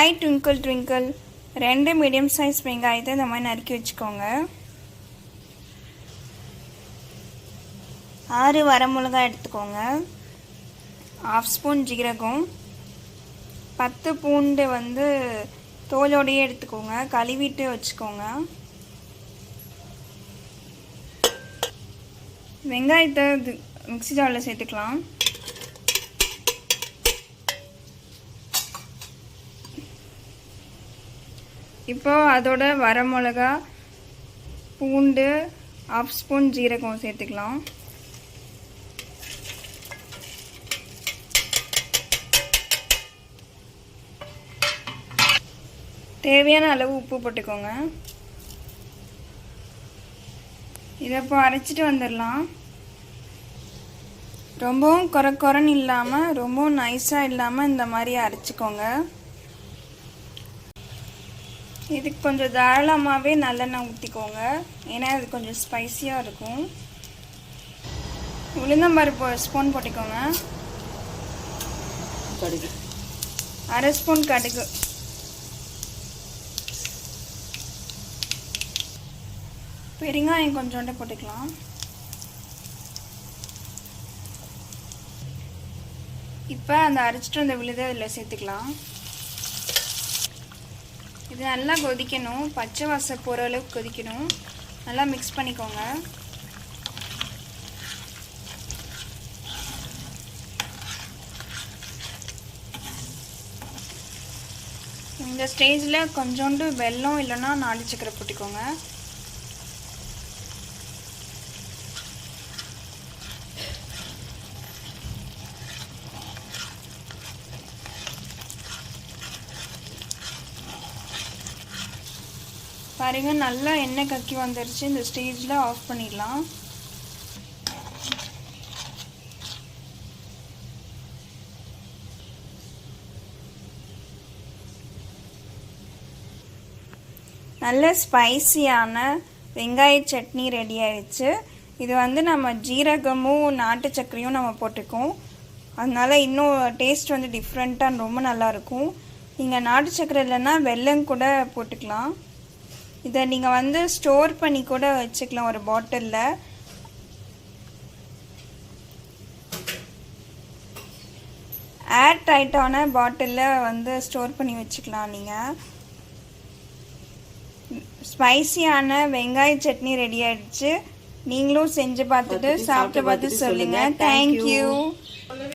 Hi twinkle twinkle. 2 medium size வெங்காயத்தை இந்த மாதிரி நறுக்கி வச்சுக்கோங்க. 6 வரமிளகாய் எடுத்துக்கோங்க. 1/2 ஸ்பூன் ஜீரகம், 10 பூண்டு தோலோடையே எடுத்துக்கோங்க, கழுவிட்டு வச்சுக்கோங்க. வெங்காயத்தை மிக்ஸி ஜாரில் சேர்த்துக்கலாம். இப்போ அதோட வரமிளகா, பூண்டு, 1/2 ஸ்பூன் ஜீரகம் சேர்த்துக்கலாம். தேவையான அளவு உப்பு போட்டுக்கோங்க. இதை இப்போ அரைச்சிட்டு வந்துடலாம். ரொம்பவும் கொரன்னு இல்லாமல் ரொம்பவும் நைஸாக இல்லாமல் இந்த மாதிரி அரைச்சிக்கோங்க. இதுக்கு கொஞ்சம் தாராளமாகவே நல்லெண்ணெய் ஊற்றிக்கோங்க, ஏன்னா அது கொஞ்சம் ஸ்பைஸியாக இருக்கும். உளுந்தம்பருப்பு 1 ஸ்பூன் போட்டுக்கோங்க. கடுகு 1/2 ஸ்பூன் கடுகு, பெருங்காயம் கொஞ்சோண்டு போட்டுக்கலாம். இப்போ அந்த அரைச்சிட்டு வந்த விழுதை அதில் சேர்த்துக்கலாம். இது நல்லா கொதிக்கணும், பச்சை வாசம் போகிற அளவுக்கு கொதிக்கணும். நல்லா மிக்ஸ் பண்ணிக்கோங்க. இந்த ஸ்டேஜில் கொஞ்சோண்டு வெல்லம் இல்லைன்னா நாட்டு சக்கரை போட்டுக்கோங்க. பாருங்க, நல்லா எண்ணெய் கக்கி வந்துருச்சு. இந்த ஸ்டேஜில் ஆஃப் பண்ணிடலாம். நல்ல ஸ்பைசியான வெங்காய சட்னி ரெடி ஆயிடுச்சு. இது நம்ம ஜீரகமும் நாட்டு சக்கரையும் நம்ம போட்டுக்கோம், அதனால இன்னும் டேஸ்ட் டிஃப்ரெண்ட்டாக ரொம்ப நல்லாயிருக்கும். நீங்கள் நாட்டு சக்கரை இல்லைன்னா வெல்லம் கூட போட்டுக்கலாம். இதை நீங்கள் ஸ்டோர் பண்ணி கூட வச்சுக்கலாம் ஒரு பாட்டிலில். ஏர் டைட்டான பாட்டிலில் ஸ்டோர் பண்ணி வச்சுக்கலாம். நீங்கள் ஸ்பைசியான வெங்காய சட்னி ரெடி ஆயிடுச்சு. நீங்களும் செஞ்சு பார்த்துட்டு சாப்பிட்டு பார்த்து சொல்லுங்கள். தேங்க்யூ.